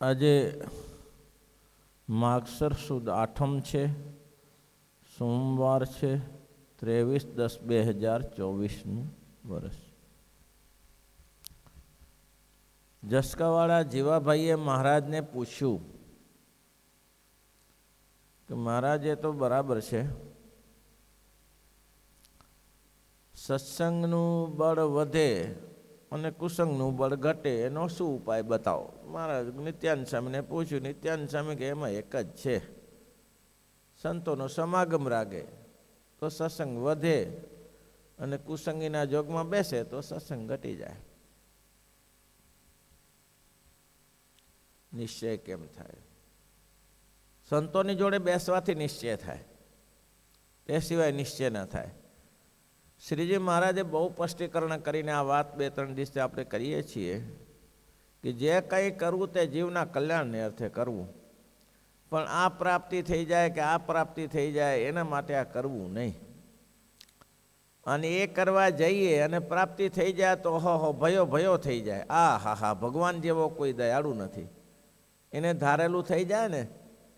આજે માગસર સુદ આઠમ છે, સોમવાર છે, 23/10/2024 વર્ષ. જસકાવાળા જીવાભાઈએ મહારાજને પૂછ્યું કે મહારાજ એ તો બરાબર છે, સત્સંગનું બળ વધે અને કુસંગનું બળ ઘટે, એનો શું ઉપાય બતાવો. મહારાજ નિત્યાનંદ સ્વામીને પૂછ્યું. નિત્યાનંદ સ્વામી કે એમાં એક જ છે, સંતોનો સમાગમ રાગે તો સત્સંગ વધે અને કુસંગીના જોગમાં બેસે તો સત્સંગ ઘટી જાય. નિશ્ચય કેમ થાય? સંતોની જોડે બેસવાથી નિશ્ચય થાય, તે સિવાય નિશ્ચય ન થાય. શ્રીજી મહારાજે બહુ સ્પષ્ટીકરણ કરીને આ વાત 2-3 દિવસે આપણે કરીએ છીએ કે જે કંઈ કરવું તે જીવના કલ્યાણને અર્થે કરવું, પણ આ પ્રાપ્તિ થઈ જાય કે આ પ્રાપ્તિ થઈ જાય એના માટે આ કરવું નહીં. અને એ કરવા જઈએ અને પ્રાપ્તિ થઈ જાય તો હો ભયો થઈ જાય. હા ભગવાન જેવો કોઈ દયાળુ નથી. એને ધારેલું થઈ જાય ને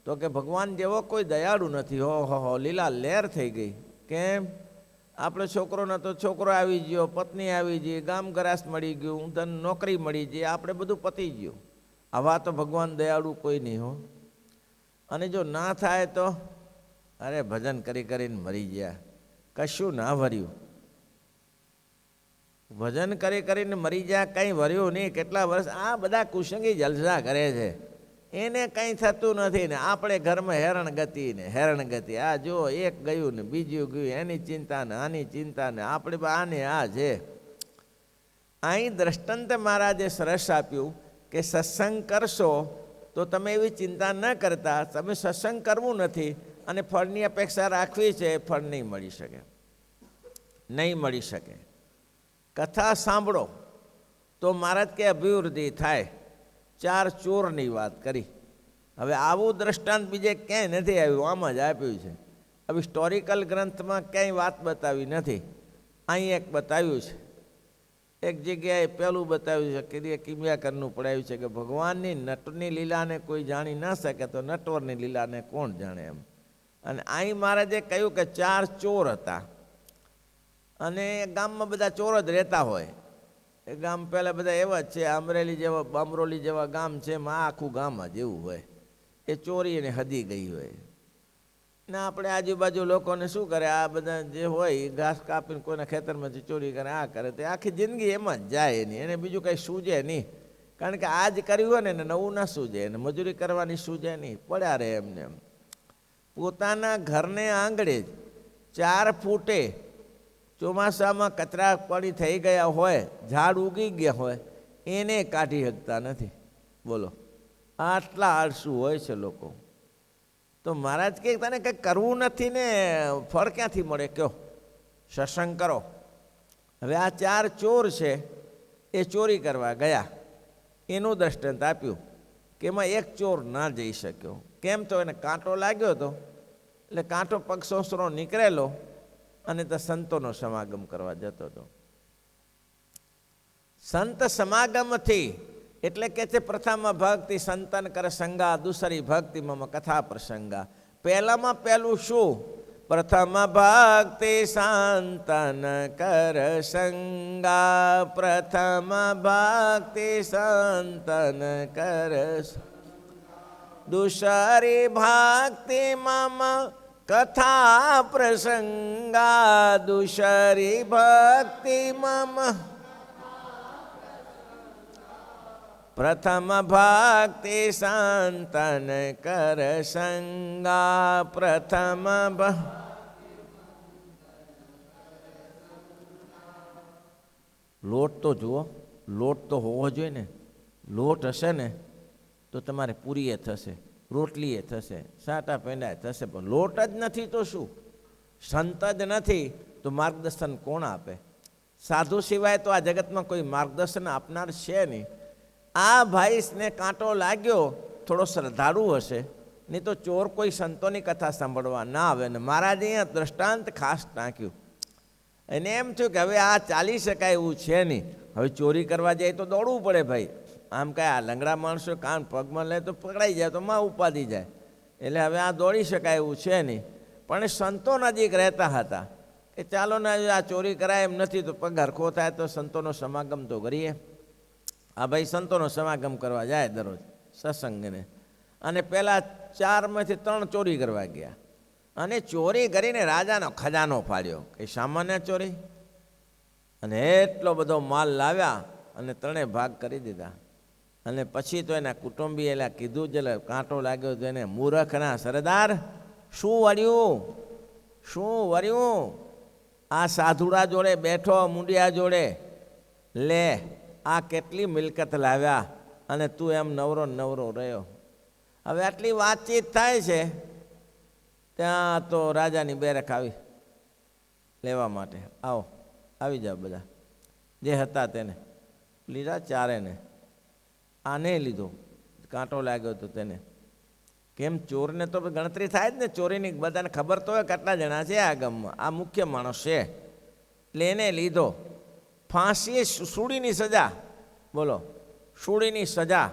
તો કે ભગવાન જેવો કોઈ દયાળુ નથી. હો લીલા લહેર થઈ ગઈ. કેમ? આપણે છોકરો નતો, છોકરો આવી ગયો, પત્ની આવી ગઈ, ગામ ગરાસ મળી ગયું, ધન નોકરી મળી ગઈ, આપણે બધું પતી ગયું. આવા તો ભગવાન દયાળુ કોઈ નહીં હો. અને જો ના થાય તો અરે ભજન કરીને મરી ગયા, કશું ના વર્યું. ભજન કરીને મરી ગયા, કંઈ વર્યું નહીં. કેટલા વર્ષ આ બધા કુસંગી જલસા કરે છે, એને કંઈ થતું નથી ને આપણે ઘરમાં હેરણગતિ. આ જો એક ગયું ને બીજું ગયું, એની ચિંતા ને આની ચિંતા ને આપણે આને આ છે. અહીં દ્રષ્ટાંત મહારાજે સરસ આપ્યું કે સત્સંગ કરશો તો તમે એવી ચિંતા ન કરતા. તમે સત્સંગ કરવું નથી અને ફળની અપેક્ષા રાખવી છે, ફળ નહીં મળી શકે. કથા સાંભળો તો મહારાજ કે અભિવૃદ્ધિ થાય. 4 ચોરની વાત કરી. હવે આવું દ્રષ્ટાંત બીજે ક્યાંય નથી આવ્યું, આમ જ આપ્યું છે. હવે હિસ્ટોરિકલ ગ્રંથમાં ક્યાંય વાત બતાવી નથી. અહીં એક બતાવ્યું છે. એક જગ્યાએ પહેલું બતાવ્યું છે કે કિમ્યાકરનું પડાવ્યું છે કે ભગવાનની નટની લીલાને કોઈ જાણી ન શકે તો નટવરની લીલાને કોણ જાણે એમ. અને અહીં મહારાજે કહ્યું કે 4 ચોર હતા અને ગામમાં બધા ચોર જ રહેતા હોય. એ ગામ પહેલાં બધા એવા જ છે, અમરોલી જેવા ગામ છે, એમાં આખું ગામ જ એવું હોય. એ ચોરીને હદી ગઈ હોય ને આપણે આજુબાજુ લોકોને શું કરે, આ બધા જે હોય ઘાસ કાપીને કોઈના ખેતરમાંથી ચોરી કરે, આ કરે, તે આખી જિંદગી એમાં જ જાય નહીં. એને બીજું કંઈ સૂજે નહીં, કારણ કે આજ કર્યું હોય ને નવું ના સૂજે, એને મજૂરી કરવાની સૂજે નહીં, પડ્યા રહે એમને એમ. પોતાના ઘરને આંગળે જ 4 ફૂટે ચોમાસામાં કચરા પડી થઈ ગયા હોય, ઝાડ ઉગી ગયા હોય, એને કાઢી શકતા નથી. બોલો, આટલા આળસુ હોય છે લોકો. તો મહારાજ કે તને કંઈ કરવું નથી ને ફળ ક્યાંથી મળે? કયો સત્સંગ કરો. હવે આ 4 ચોર છે, એ ચોરી કરવા ગયા. એનું દ્રષ્ટાંત આપ્યું કે એમાં એક ચોર ના જઈ શક્યો. કેમ? તો એને કાંટો લાગ્યો હતો, એટલે કાંટો પગસોસરો નીકળેલો અને તો સંતોનો સમાગમ કરવા જતો હતો. સંત સમાગમથી એટલે કે છે પ્રથમ ભક્તિ સંતન કર સંગા, દૂસરી ભક્તિ મમ કથા પ્રસંગા. પહેલામાં પહેલું શું? પ્રથમ ભક્તિ સંતન કર સંગા, પ્રથમ ભક્તિ સંતન કર, દૂસરી ભક્તિ મમ કથા પ્રસંગા, દૂસરી ભક્તિ મમ, પ્રથમ ભક્તિ સંતન કર સંગા, પ્રથમ લોટ તો જુઓ, લોટ તો હોવો જોઈએ ને. લોટ હશે ને તો તમારે પૂરી થશે, રોટલી એ થશે, સાટા પેંડા થશે, પણ લોટ જ નથી તો શું? સંત જ નથી તો માર્ગદર્શન કોણ આપે? સાધુ સિવાય તો આ જગતમાં કોઈ માર્ગદર્શન આપનાર છે નહીં. આ ભાઈને કાંટો લાગ્યો, થોડો શ્રદ્ધાળુ હશે, નહીં તો ચોર કોઈ સંતોની કથા સાંભળવા ના આવે. ને મહારાજે અહીંયા દ્રષ્ટાંત ખાસ ટાંક્યું. એને એમ થયું કે હવે આ ચાલી શકાય એવું છે નહીં. હવે ચોરી કરવા જાય તો દોડવું પડે ભાઈ. આમ કાંઈ આ લંગડા માણસો કાન પગમાં લે તો પકડાઈ જાય તો માં ઉપાધી જાય, એટલે હવે આ દોડી શકાય એવું છે નહીં. પણ સંતો નજીક રહેતા હતા કે ચાલો ને આ ચોરી કરાય એમ નથી તો પગ હરખો થાય તો સંતોનો સમાગમ તો કરીએ. આ ભાઈ સંતોનો સમાગમ કરવા જાય દરરોજ સત્સંગને, અને પહેલાં 4માંથી 3 ચોરી કરવા ગયા, અને ચોરી કરીને રાજાનો ખજાનો ફાડ્યો. કંઈ સામાન્ય ચોરી, અને એટલો બધો માલ લાવ્યા અને 3 ભાગ કરી દીધા. અને પછી તો એના કુટુંબી એટલે કીધું જ કાંટો લાગ્યો તો એને, મૂર્ખના સરદાર શું વર્યું, શું વર્યું? આ સાધુડા જોડે બેઠો, મુંડિયા જોડે, લે આ કેટલી મિલકત લાવ્યા અને તું એમ નવરો નવરો રહ્યો. હવે આટલી વાતચીત થાય છે ત્યાં તો રાજાની બેરક આવી લેવા માટે. આવો, આવી જાઓ બધા જે હતા તેને લીધા, 4ને. આને લીધો, કાંટો લાગ્યો તો તેને. કેમ ચોરને તો ગણતરી થાય જ ને, ચોરીની બધાને ખબર તો હોય કેટલા જણા છે આ ગામમાં, આ મુખ્ય માણસ છે એટલે એને લીધો. ફાંસી, સૂડીની સજા, બોલો સૂડીની સજા.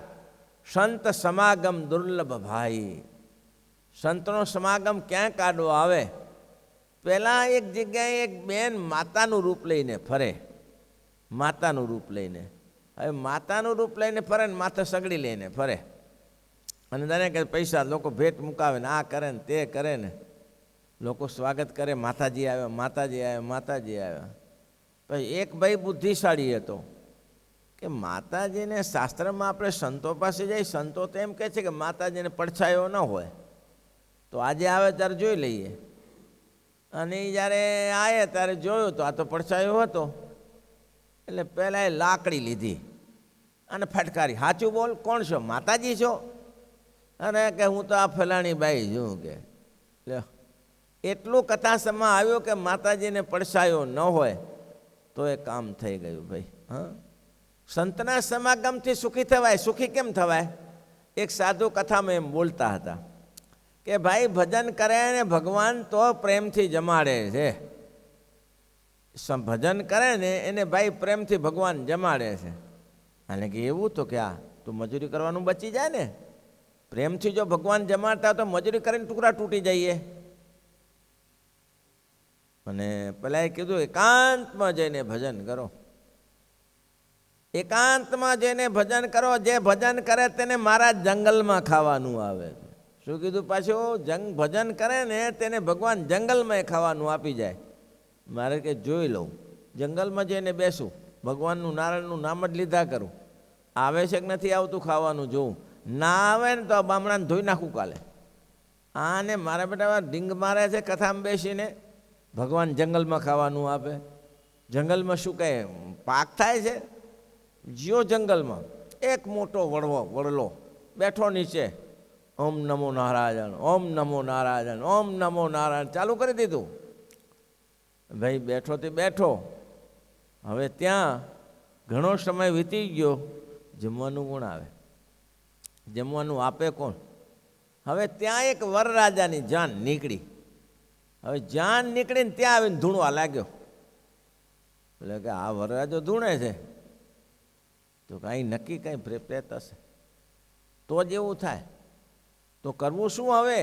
સંત સમાગમ દુર્લભ ભાઈ, સંતનો સમાગમ ક્યાં કાઢવો આવે? પહેલાં એક જગ્યાએ એક બેન માતાનું રૂપ લઈને ફરે, માતાનું રૂપ લઈને. હવે માતાનું રૂપ લઈને ફરે ને માથે સગડી લઈને ફરે, અને તને કે પૈસા લોકો ભેટ મુકાવે ને આ કરે ને તે કરે ને, લોકો સ્વાગત કરે, માતાજી આવ્યા, માતાજી આવ્યા, માતાજી આવ્યા. પછી એક ભાઈ બુદ્ધિશાળી હતો કે માતાજીને શાસ્ત્રમાં આપણે સંતો પાસે જઈ, સંતો તો એમ કહે છે કે માતાજીને પડછાયો ન હોય તો આજે આવે ત્યારે જોઈ લઈએ. અને એ જ્યારે આવે ત્યારે જોયું તો આ તો પડછાયો હતો, એટલે પહેલાં એ લાકડી લીધી અને ફટકારી, સાચું બોલ, કોણ છો? માતાજી છો? અને કે હું તો આ ફલાણી બાઈ છું. કે એટલું કથાસમાં આવ્યું કે માતાજીને પડછાયો ન હોય તો એ કામ થઈ ગયું ભાઈ. હા, સંતના સમાગમથી સુખી થવાય. સુખી કેમ થવાય? એક સાધુ કથામાં એમ બોલતા હતા કે ભાઈ ભજન કરે ને ભગવાન તો પ્રેમથી જમાડે છે. ભજન કરે ને એને ભાઈ પ્રેમથી ભગવાન જમાડે છે. અને કે એવું તો ક્યાં, તો મજૂરી કરવાનું બચી જાય ને. પ્રેમથી જો ભગવાન જમાડતા તો મજૂરી કરીને ટુકડા તૂટી જઈએ. અને પેલા એ કીધું એકાંતમાં જઈને ભજન કરો, એકાંતમાં જઈને ભજન કરો. જે ભજન કરે તેને મારા જંગલમાં ખાવાનું આવે. શું કીધું પાછું? ભજન કરે ને તેને ભગવાન જંગલમાં ખાવાનું આપી જાય. મારે કે જોઈ લઉં, જંગલમાં જઈને બેસું, ભગવાનનું નારાયણનું નામ જ લીધા કરું, આવે છે કે નથી આવતું ખાવાનું જોઉં. ના આવે ને તો બામણાને ધોઈ નાખું કાલે. આને મારા બેટા ઢીંગ મારે છે કથામાં બેસીને, ભગવાન જંગલમાં ખાવાનું આપે. જંગલમાં શું કહે પાક થાય છે? જીઓ જંગલમાં એક મોટો વડલો બેઠો નીચે, ઓમ નમો નારાયણ, ઓમ નમો નારાયણ, ઓમ નમો નારાયણ ચાલુ કરી દીધું. ભાઈ બેઠો તે બેઠો. હવે ત્યાં ઘણો સમય વીતી ગયો, જમવાનું કોણ આવે? જમવાનું આપે કોણ? હવે ત્યાં એક વરરાજાની જાન નીકળી. હવે જાન નીકળીને ત્યાં આવીને ધૂણવા લાગ્યો. એટલે કે આ વરરાજો ધૂણે છે તો કાંઈ નક્કી કંઈ પ્રેત હશે તો જ એવું થાય. તો કરવું શું હવે?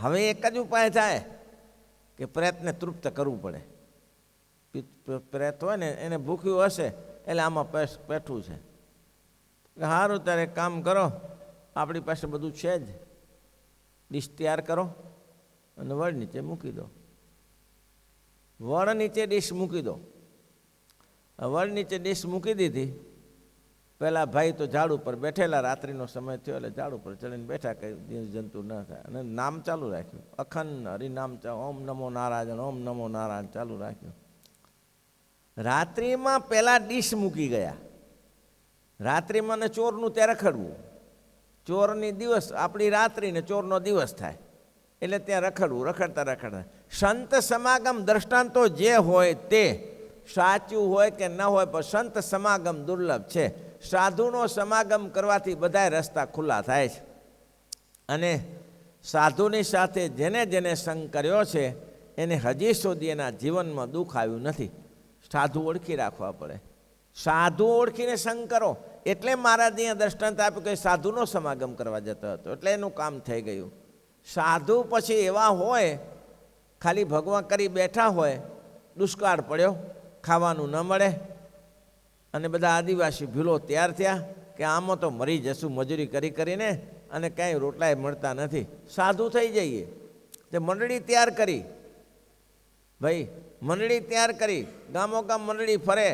હવે એક જ ઉપાય થાય કે પ્રેતને તૃપ્ત કરવું પડે. પ્રેત હોય ને એને ભૂખ્યું હશે એટલે આમાં પેઠું છે. સારું, ત્યારે કામ કરો, આપણી પાસે બધું છે જ, ડીશ તૈયાર કરો અને વડ નીચે મૂકી દો. વડ નીચે ડીશ મૂકી દો. વડ નીચે ડીશ મૂકી દીધી. પેલા ભાઈ તો ઝાડ ઉપર બેઠેલા, રાત્રિનો સમય થયો એટલે ઝાડ ઉપર ચડીને બેઠા કે જંતુ ન થાય, અને નામ ચાલુ રાખ્યું, અખંડ હરિનામ, ઓમ નમો નારાયણ, ઓમ નમો નારાયણ ચાલુ રાખ્યું. રાત્રિમાં પેલા ડીશ મૂકી ગયા. રાત્રિમાં ને ચોરનું ત્યાં રખડવું, ચોરની દિવસ આપણી રાત્રિ ને ચોરનો દિવસ થાય એટલે ત્યાં રખડવું, રખડતા રખડતા. સંત સમાગમ દ્રષ્ટાંતો જે હોય તે સાચું હોય કે ન હોય, પણ સંત સમાગમ દુર્લભ છે. સાધુનો સમાગમ કરવાથી બધા રસ્તા ખુલ્લા થાય છે. અને સાધુની સાથે જેને જેને સંગ કર્યો છે એને હજી સુધી એના જીવનમાં દુઃખ આવ્યું નથી. સાધુ ઓળખી રાખવા પડે. સાધુ ઓળખીને સંગ કરો. એટલે મહારાજ અહીંયા દ્રષ્ટાંત આપ્યું કે સાધુનો સમાગમ કરવા જતો હતો, એટલે એનું કામ થઈ ગયું. સાધુ પછી એવા હોય ખાલી ભગવાન કરી બેઠા હોય, દુષ્કાળ પડ્યો, ખાવાનું ન મળે, અને બધા આદિવાસી ભીલો તૈયાર થયા કે આમાં તો મરી જશું મજૂરી કરી કરીને, અને કાંઈ રોટલાએ મળતા નથી, સાધુ થઈ જઈએ. તે મંડળી તૈયાર કરી, ભાઈ મંડળી તૈયાર કરી, ગામો ગામ મંડળી ફરે,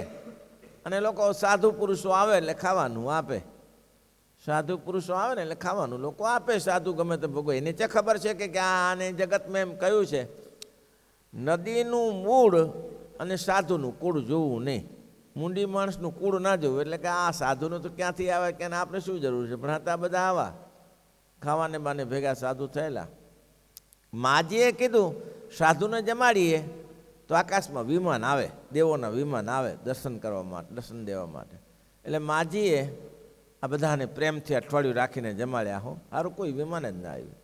અને લોકો સાધુ પુરુષો આવે એટલે ખાવાનું આપે. સાધુ પુરુષો આવે ને એટલે ખાવાનું લોકો આપે. સાધુ ગમે તે ભોગવે, એને જે ખબર છે કે આને જગતમાં એમ કહ્યું છે નદીનું મૂળ અને સાધુનું કુળ જોવું નહીં, મૂંડી માણસનું કુળ ના જોવું. એટલે કે આ સાધુનું તો ક્યાંથી આવે કે આપણે શું જરૂર છે, પણ હતા બધા આવા ખાવાને બાને ભેગા સાધુ થયેલા. માજીએ કીધું સાધુને જમાડીએ તો આકાશમાં વિમાન આવે, દેવોના વિમાન આવે દર્શન કરવા માટે, દર્શન દેવા માટે. એટલે માજીએ આ બધાને પ્રેમથી અઠવાડિયું રાખીને જમાડ્યા. હો સારું કોઈ વિમાન જ ના આવ્યું.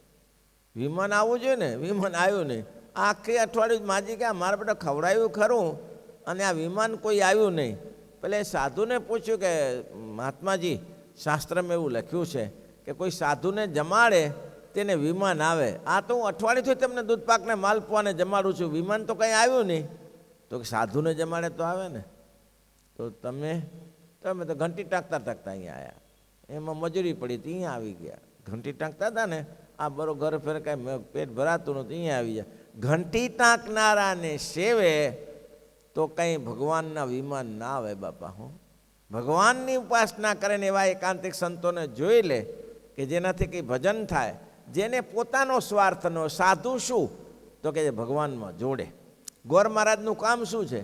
વિમાન આવવું જોઈએ ને, વિમાન આવ્યું નહીં. આખી અઠવાડિયું માજી કે મારા બેટા ખવડાવ્યું ખરું, અને આ વિમાન કોઈ આવ્યું નહીં. પેલે સાધુને પૂછ્યું કે મહાત્માજી શાસ્ત્રમાં એવું લખ્યું છે કે કોઈ સાધુને જમાડે તેને વિમાન આવે. આ તો હું અઠવાડિયુંથી તમને દૂધપાકને માલપુઆને જમાડું છું, વિમાન તો કંઈ આવ્યું નહીં. તો સાધુને જમાડે તો આવે ને. તો તમે તો ઘંટી ટાંકતા ટાંકતા અહીંયા આવ્યા, એમાં મજૂરી પડી હતી, અહીંયા આવી ગયા. ઘંટી ટાંકતા હતા ને, આ બરોબર ફેર કાંઈ પેટ ભરાતું નહોતું, અહીંયા આવી જાય. ઘંટી ટાંકનારાને સેવે તો કંઈ ભગવાનના વિમાન ના આવે બાપા. હું ભગવાનની ઉપાસના કરે ને એવા એકાંતિક સંતોને જોઈ લે કે જેનાથી કંઈ ભજન થાય, જેને પોતાનો સ્વાર્થ ન. સાધુ શું તો કે ભગવાનમાં જોડે. ગોર મહારાજનું કામ શું છે?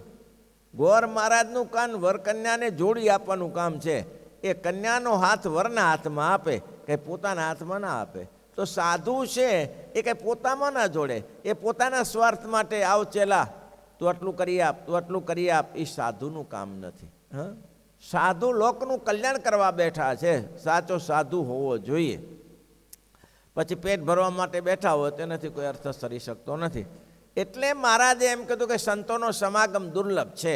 ગોર મહારાજનું કામ વરકન્યાને જોડી આપવાનું કામ છે. એ કન્યાનો હાથ વરના હાથમાં આપે, કંઈ પોતાના હાથમાં ના આપે. તો સાધુ છે એ કંઈ પોતામાં ના જોડે, એ પોતાના સ્વાર્થ માટે આવ ચેલા તું આટલું કરી આપ, તું આટલું કરી આપ, એ સાધુનું કામ નથી. હા, સાધુ લોકનું કલ્યાણ કરવા બેઠા છે, સાચો સાધુ હોવો જોઈએ. પછી પેટ ભરવા માટે બેઠા હોય તેનાથી કોઈ અર્થ સરી શકતો નથી. એટલે મહારાજે એમ કીધું કે સંતોનો સમાગમ દુર્લભ છે.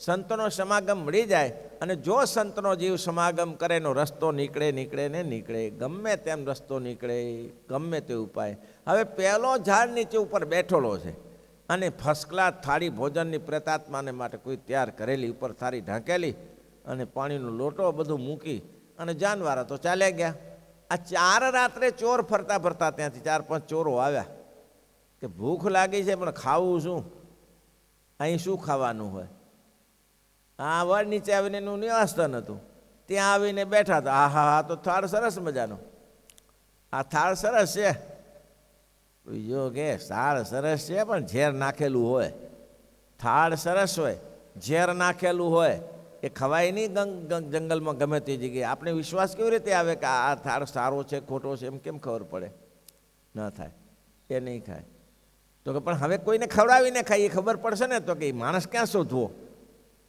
સંતોનો સમાગમ મળી જાય, અને જો સંતનો જીવ સમાગમ કરે એનો રસ્તો નીકળે નીકળે ને નીકળે, ગમે તેમ રસ્તો નીકળે, ગમે તે ઉપાય. હવે પહેલો ઝાડ નીચે ઉપર બેઠેલો છે, અને ફર્સ્ટ ક્લાસ થાળી ભોજનની પ્રેતાત્માને માટે કોઈ તૈયાર કરેલી, ઉપર થાળી ઢાંકેલી, અને પાણીનો લોટો બધું મૂકી, અને જાનવારા તો ચાલ્યા ગયા. આ 4 રાત્રે ચોર ફરતા ફરતા ત્યાંથી 4-5 ચોરો આવ્યા કે ભૂખ લાગી છે પણ ખાવું શું, અહીં શું ખાવાનું હોય. આ વડ નીચે આવીને એનું નિવાસસ્થાન હતું, ત્યાં આવીને બેઠા હતા. હા હા હા, તો થાળ સરસ મજાનો, આ થાળ સરસ છે. જો કે થાળ સરસ છે પણ ઝેર નાખેલું હોય. થાળ સરસ હોય, ઝેર નાખેલું હોય, એ ખવાય નહીં જંગલમાં ગમે તે જગ્યાએ. આપણે વિશ્વાસ કેવી રીતે આવે કે આ થાળ સારો છે ખોટો છે, એમ કેમ ખબર પડે? ના થાય, એ નહીં ખાય. તો કે પણ હવે કોઈને ખવડાવીને ખાઈ એ ખબર પડશે ને. તો કે માણસ ક્યાં શોધવો?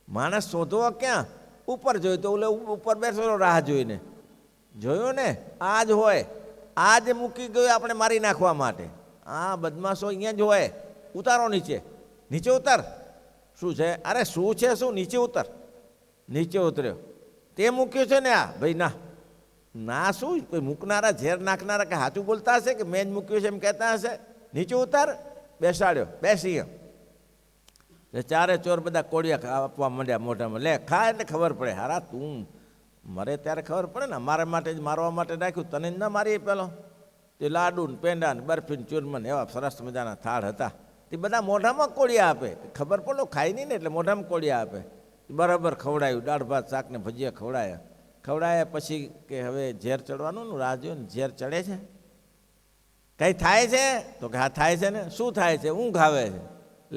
માણસ શોધવો ક્યાં? ઉપર જોયું તો ઓલે ઉપર બેસેલો રાહ જોઈને જોયું ને, આ જ હોય, આ જ મૂકી ગયો આપણે મારી નાખવા માટે. આ બદમાશો અહીંયા જ હોય. ઉતારો નીચે, નીચે ઉતર. શું છે? અરે શું છે શું? નીચે ઉતર. નીચે ઉતર્યો, તે મૂક્યું છે ને આ ભાઈ. ના ના, શું કોઈ મૂકનારા ઝેર નાખનારા કે સાચું બોલતા હશે કે મેં જ મૂક્યું છે એમ કહેતા હશે? નીચે ઉતાર. બેસાડ્યો, બેસી. ચારે ચોર બધા કોળિયા આપવા માંડ્યા મોઢામાં. લે ખા, એટલે ખબર પડે. હારા તું મરે ત્યારે ખબર પડે ને, મારા માટે જ મારવા માટે રાખ્યું, તને જ ના મારીએ પેલો. તે લાડુ ને પેંડા ને બરફી ને ચૂરમન એવા સરસ મજાના થાળ હતા, તે બધા મોઢામાં કોળિયા આપે. ખબર પડો ખાય નહીં ને એટલે મોઢામાં કોળિયા આપે. બરાબર ખવડાયું, દાળ ભાત શાક ને ભજીયા ખવડાયા. પછી કે હવે ઝેર ચડવાનું રાહ જોયું ને, ઝેર ચડે છે? કંઈ થાય છે? તો કે હા થાય છે ને. શું થાય છે? ઊંઘ આવે છે.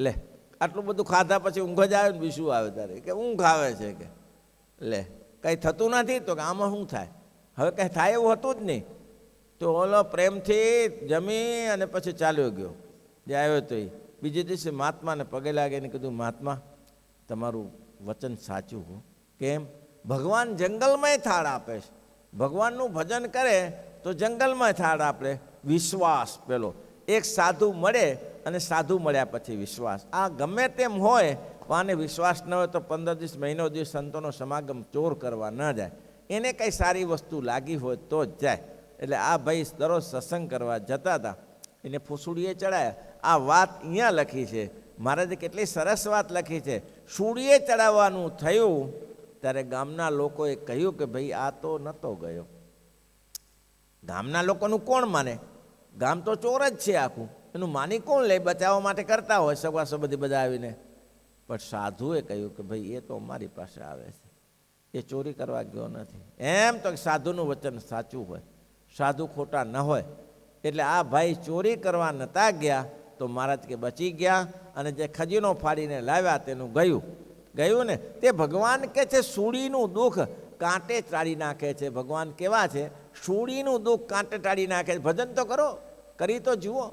લે, આટલું બધું ખાધા પછી ઊંઘ જ આવે ને બી શું આવે તારે? કે ઊંઘ આવે છે. કે લે કંઈ થતું નથી. તો કે આમાં શું થાય? હવે કંઈ થાય એવું હતું જ નહીં. તો ઓલો પ્રેમથી જમી અને પછી ચાલ્યો ગયો. જે આવ્યો તો એ બીજે દિવસે મહાત્માને પગે લાગે ને કીધું, મહાત્મા તમારું વચન સાચું હો. કેમ? ભગવાન જંગલમાંય થાળ આપે છે. ભગવાનનું ભજન કરે તો જંગલમાં થાળ આપે. વિશ્વાસ પેલો એક સાધુ મળે, અને સાધુ મળ્યા પછી વિશ્વાસ. આ ગમે તેમ હોય, આને વિશ્વાસ ન હોય તો 15 દિવસ મહિનો દિવસ સંતોનો સમાગમ ચોર કરવા ન જાય. એને કંઈ સારી વસ્તુ લાગી હોય તો જ જાય. એટલે આ ભાઈ દરરોજ સત્સંગ કરવા જતા હતા, એને ફૂસુડીએ ચડાયા. આ વાત અહીંયા લખી છે. મહારાજે કેટલી સરસ વાત લખી છે. સૂડીએ ચડાવવાનું થયું ત્યારે ગામના લોકોએ કહ્યું કે ભાઈ આ તો નહોતો ગયો. ગામના લોકોનું કોણ માને? ગામ તો ચોર જ છે આખું, એનું માની કોણ લે? બચાવવા માટે કરતા હોય સગા સંબંધી બધા આવીને. પણ સાધુએ કહ્યું કે ભાઈ એ તો અમારી પાસે આવે છે, એ ચોરી કરવા ગયો નથી. એમ તો સાધુનું વચન સાચું હોય, સાધુ ખોટા ન હોય. એટલે આ ભાઈ ચોરી કરવા નહોતા ગયા તો મહારાજ કે બચી ગયા. અને જે ખજીનો ફાડીને લાવ્યા તેનું ગયું ને તે ભગવાન કે છે સૂડીનું દુઃખ કાંટે ટાળી નાખે છે. ભગવાન કેવા છે? સૂડીનું દુઃખ કાંટે ટાળી નાખે છે. ભજન તો કરો, કરી તો જુઓ,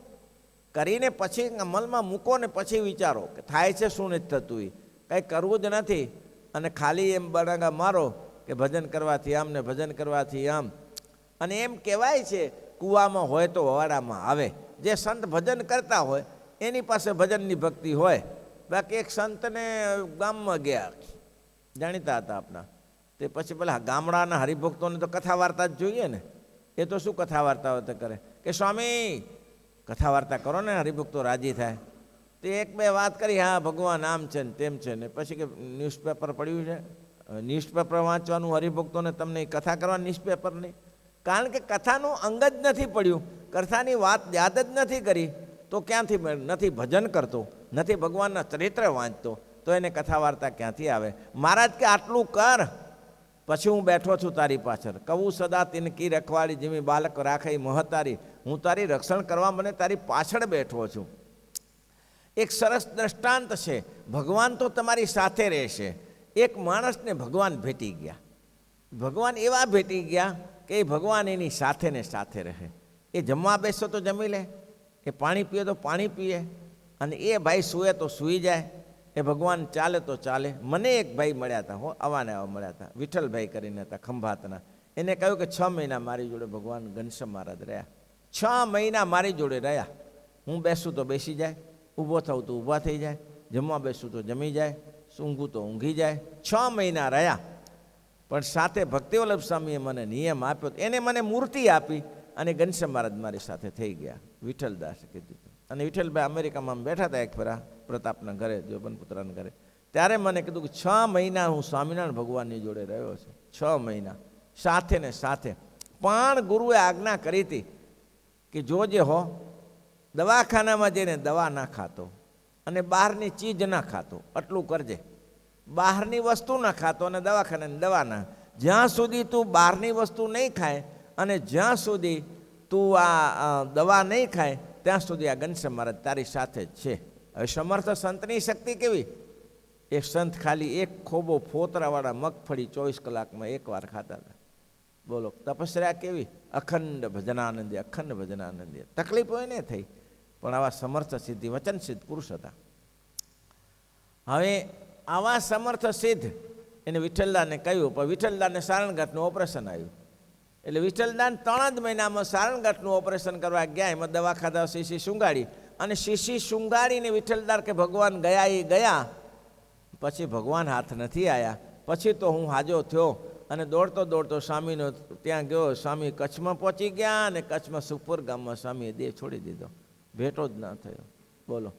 કરીને પછી અમલમાં મૂકો ને પછી વિચારો કે થાય છે શું નથી થતું. એ કંઈ કરવું જ નથી અને ખાલી એમ બળંગા મારો કે ભજન કરવાથી આમ ને ભજન કરવાથી આમ. અને એમ કહેવાય છે કૂવામાં હોય તો હવાડામાં આવે. જે સંત ભજન કરતા હોય એની પાસે ભજનની ભક્તિ હોય. બાકી એક સંતને ગામમાં ગયા, જાણીતા હતા આપણા, તે પછી પેલા ગામડાના હરિભક્તોને તો કથા વાર્તા જ જોઈએ ને. એ તો શું કથા વાર્તાઓ તો કરે કે સ્વામી કથા વાર્તા કરો ને, હરિભક્તો રાજી થાય. તે એક બે વાત કરી, હા ભગવાન આમ છે ને તેમ છે ને. પછી કે ન્યૂઝપેપર પડ્યું છે, ન્યૂઝપેપર વાંચવાનું હરિભક્તોને, તમને કથા કરવાની ન્યૂઝપેપર નહીં. કારણ કે કથાનું અંગ જ નથી પડ્યું, કથાની વાત યાદ જ નથી કરી તો ક્યાંથી? નથી ભજન કરતો, નથી ભગવાનના ચરિત્ર વાંચતો તો એને કથા વાર્તા ક્યાંથી આવે? મહારાજ કે આટલું કર પછી હું બેઠો છું તારી પાછળ. કહું સદા તિનકી રખવાડી, જેવી બાલક રાખે મહતારી. હું તારી રક્ષણ કરવા મને તારી પાછળ બેઠો છું. એક સરસ દ્રષ્ટાંત છે. ભગવાન તો તમારી સાથે રહેશે. એક માણસને ભગવાન ભેટી ગયા. ભગવાન એવા ભેટી ગયા કે એ ભગવાન એની સાથે ને સાથે રહે. એ જમવા બેસો તો જમી લે, એ પાણી પીએ તો પાણી પીએ, અને એ ભાઈ સૂએ તો સૂઈ જાય. એ ભગવાન ચાલે તો ચાલે. મને એક ભાઈ મળ્યા હતા, હો આવાને આવા મળ્યા હતા, વિઠ્ઠલભાઈ કરીને હતા ખંભાતના. એને કહ્યું કે 6 મહિના મારી જોડે ભગવાન ઘનશ્યામ મહારાજ રહ્યા. 6 મહિના મારી જોડે રહ્યા. હું બેસું તો બેસી જાય, ઊભો થવું તો ઊભા થઈ જાય, જમવા બેસું તો જમી જાય, ઊંઘું તો ઊંઘી જાય. 6 મહિના રહ્યા. પણ સાથે ભક્તિવલ્લભ સ્વામીએ મને નિયમ આપ્યો, એને મને મૂર્તિ આપી અને ઘનશ્યામ મહારાજ મારી સાથે થઈ ગયા. વિઠ્ઠલદાસે કીધું. અને વિઠ્ઠલભાઈ અમેરિકામાં બેઠા હતા એક ફેરા પ્રતાપના ઘરે, જોબનપુત્રાના ઘરે. ત્યારે મને કીધું કે 6 મહિના હું સ્વામિનારાયણ ભગવાનની જોડે રહ્યો છું. 6 મહિના સાથે ને સાથે. પણ ગુરુએ આજ્ઞા કરી હતી કે જોજે હો, દવાખાનામાં જઈને દવા ના ખાતો અને બહારની ચીજ ના ખાતો, આટલું કરજે. બહારની વસ્તુ ના ખાતો અને દવાખાનાની દવા ના. જ્યાં સુધી તું બહારની વસ્તુ નહીં ખાય અને જ્યાં સુધી તું આ દવા નહીં ખાય ત્યાં સુધી આ ઘનશ્યામ મહારાજ તારી સાથે જ છે. હવે સમર્થ સંતની શક્તિ કેવી? એક સંત ખાલી એક ખોબો ફોતરાવાળા મગફળી 24 કલાકમાં એકવાર ખાતા હતા. બોલો તપસ્યા કેવી! અખંડ ભજનાનંદી, અખંડ ભજનાનંદી. તકલીફો એને થઈ, પણ આવા સમર્થ સિદ્ધિ વચન સિદ્ધ પુરુષ હતા. હવે આવા સમર્થ સિદ્ધ એને વિઠ્ઠલદાને કહ્યું, પણ વિઠ્ઠલદાને સારણગાંઠનું ઓપરેશન આવ્યું. એટલે વિઠ્ઠલદાન 3 જ મહિનામાં સારણગાંઠનું ઓપરેશન કરવા ગયા. એમાં દવા ખાધા, શીશી શુંગાડી. અને શીશી શુંગાડીને વિઠ્ઠલદાર કે ભગવાન ગયા એ ગયા. પછી ભગવાન હાથ નથી આવ્યા. પછી તો હું હાજો થયો અને દોડતો દોડતો સ્વામીનો ત્યાં ગયો. સ્વામી કચ્છમાં પહોંચી ગયા અને કચ્છમાં સુખપુર ગામમાં સ્વામીએ દેહ છોડી દીધો. ભેટો જ ના થયો. બોલો.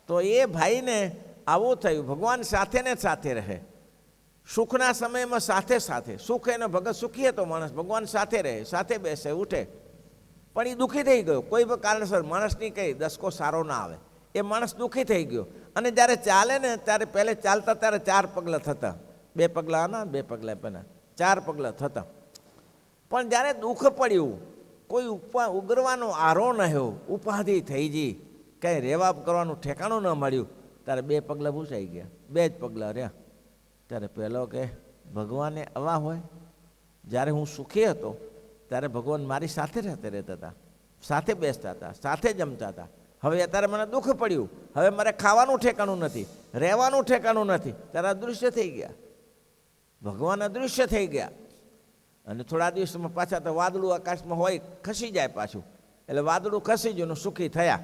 તો એ ભાઈને આવું થયું. ભગવાન સાથે ને સાથે રહે. સુખના સમયમાં સાથે સાથે. સુખ એનો ભગત સુખી હતો માણસ, ભગવાન સાથે રહે, સાથે બેસે, ઉઠે. પણ એ દુઃખી થઈ ગયો કોઈ પણ કારણસર. માણસની કંઈ દસકો સારો ના આવે. એ માણસ દુઃખી થઈ ગયો. અને જ્યારે ચાલે ને ત્યારે પહેલે ચાલતા ત્યારે 4 પગલાં થતા. 2 પગલાં આના, 2 પગલાં પેલા, 4 પગલાં થતા. પણ જ્યારે દુઃખ પડ્યું, કોઈ ઉગરવાનો આરો ન થયો, ઉપાધિ થઈ ગઈ, કંઈ રહેવા કરવાનું ઠેકાણું ન મળ્યું, ત્યારે 2 પગલાં ભૂસાઈ ગયા. 2 જ પગલાં રહ્યા. ત્યારે પહેલો કે ભગવાને આવા હોય. જ્યારે હું સુખી હતો ત્યારે ભગવાન મારી સાથે રહેતા હતા, સાથે બેસતા હતા, સાથે જમતા હતા. હવે અત્યારે મને દુઃખ પડ્યું, હવે મારે ખાવાનું ઠેકાણું નથી, રહેવાનું ઠેકાણું નથી, ત્યારે અદૃશ્ય થઈ ગયા. ભગવાન અદૃશ્ય થઈ ગયા. અને થોડા દિવસમાં પાછા તો વાદળું આકાશમાં હોય, ખસી જાય પાછું. એટલે વાદળું ખસી ગયું, સુખી થયા.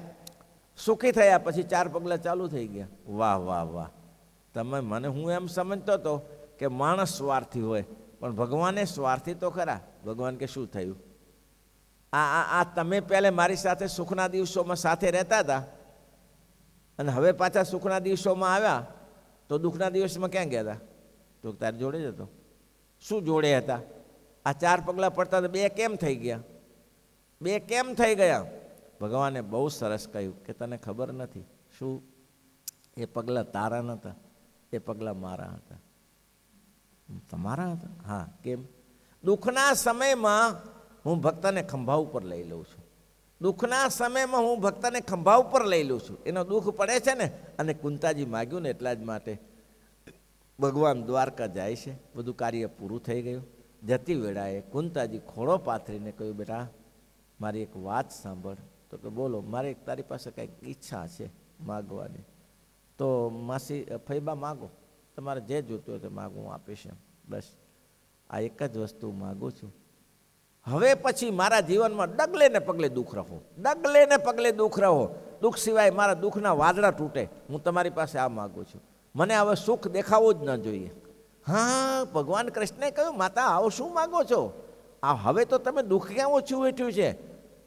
સુખી થયા પછી 4 પગલાં ચાલુ થઈ ગયા. વાહ વાહ વાહ! તમે મને, હું એમ સમજતો હતો કે માણસ સ્વાર્થી હોય, પણ ભગવાને સ્વાર્થી તો ખરા. ભગવાન કે શું થયું, આ તમે પહેલે મારી સાથે સુખના દિવસોમાં સાથે રહેતા હતા અને હવે પાછા સુખના દિવસોમાં આવ્યા તો દુઃખના દિવસમાં ક્યાં ગયા હતા? તો તારી જોડે જ હતો. શું જોડે હતા? આ 4 પગલાં પડતા તો 2 કેમ થઈ ગયા? 2 કેમ થઈ ગયા? ભગવાને બહુ સરસ કહ્યું કે તને ખબર નથી. શું? એ પગલાં તારા નહોતા, એ પગલાં મારા હતા. તમારા હતા? હા. કેમ? દુઃખના સમયમાં હું ભક્તને ખંભા ઉપર લઈ લઉં છું. દુઃખના સમયમાં હું ભક્તને ખંભા ઉપર લઈ લઉં છું. એનો દુઃખ પડે છે ને, અને કુંતાજી માગ્યું ને એટલા જ માટે ભગવાન દ્વારકા જાય છે. બધું કાર્ય પૂરું થઈ ગયું. જતી વેળાએ કુંતાજી ખોળો પાથરીને કહ્યું, બેટા મારી એક વાત સાંભળ. તો કે બોલો. મારે તારી પાસે કંઈક ઈચ્છા છે માગવાની. તો માસી ફૈબા માગો, તમારે જે જોતું હોય તે માગું, હું આપીશ. એમ બસ આ એક જ વસ્તુ માગું છું. હવે પછી મારા જીવનમાં ડગલે ને પગલે દુઃખ રહો, ડગલે ને પગલે દુઃખ રહો. દુઃખ સિવાય મારા દુઃખના વાદળા તૂટે. હું તમારી પાસે આ માગું છું. મને હવે સુખ દેખાવું જ ન જોઈએ. હા, ભગવાન કૃષ્ણે કહ્યું, માતા આવો શું માગો છો? આ હવે તો તમે દુઃખ ક્યાં ઓછું વેઠ્યું છે?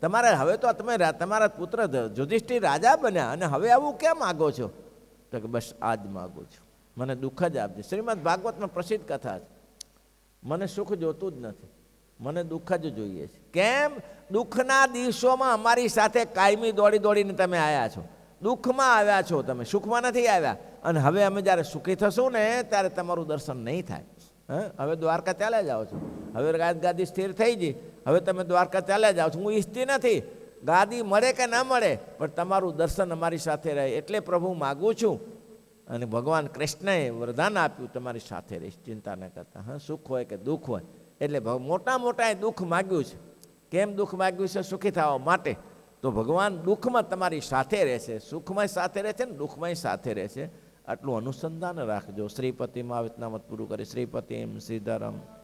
તમારે હવે તો તમે તમારા પુત્ર યુધિષ્ઠિર રાજા બન્યા અને હવે આવું ક્યાં માગો છો? તો કે બસ આ જ માગું છું, મને દુઃખ જ આપજે. શ્રીમદ ભાગવતમાં પ્રસિદ્ધ કથા છે. મને સુખ જોતું જ નથી, મને દુઃખ જ જોઈએ છે. કેમ? દુઃખના દિવસોમાં અમારી સાથે કાયમી દોડી દોડીને તમે આવ્યા છો. દુઃખમાં આવ્યા છો તમે, સુખમાં નથી આવ્યા. અને હવે અમે જ્યારે સુખી થશું ને ત્યારે તમારું દર્શન નહીં થાય. હવે દ્વારકા ચાલ્યા જાઓ છો. હવે ગાદી સ્થિર થઈ ગઈ. હવે તમે દ્વારકા ચાલ્યા જાઓ છો. હું ઈચ્છતી નથી ગાદી મળે કે ના મળે, પણ તમારું દર્શન અમારી સાથે રહે એટલે પ્રભુ માગું છું. અને ભગવાન કૃષ્ણએ વરદાન આપ્યું, તમારી સાથે રહીશ, ચિંતા ન કરતા. હા, સુખ હોય કે દુઃખ હોય. એટલે મોટા મોટા દુઃખ માગ્યું છે. કેમ દુઃખ માગ્યું છે? સુખી થવા માટે. તો ભગવાન દુઃખમાં તમારી સાથે રહેશે, સુખમાં સાથે રહેશે ને દુઃખમાં સાથે રહેશે. આટલું અનુસંધાન રાખજો. શ્રીપતિમાં વિતનામત પૂરું કરી. શ્રીપતિમ શ્રીધરમ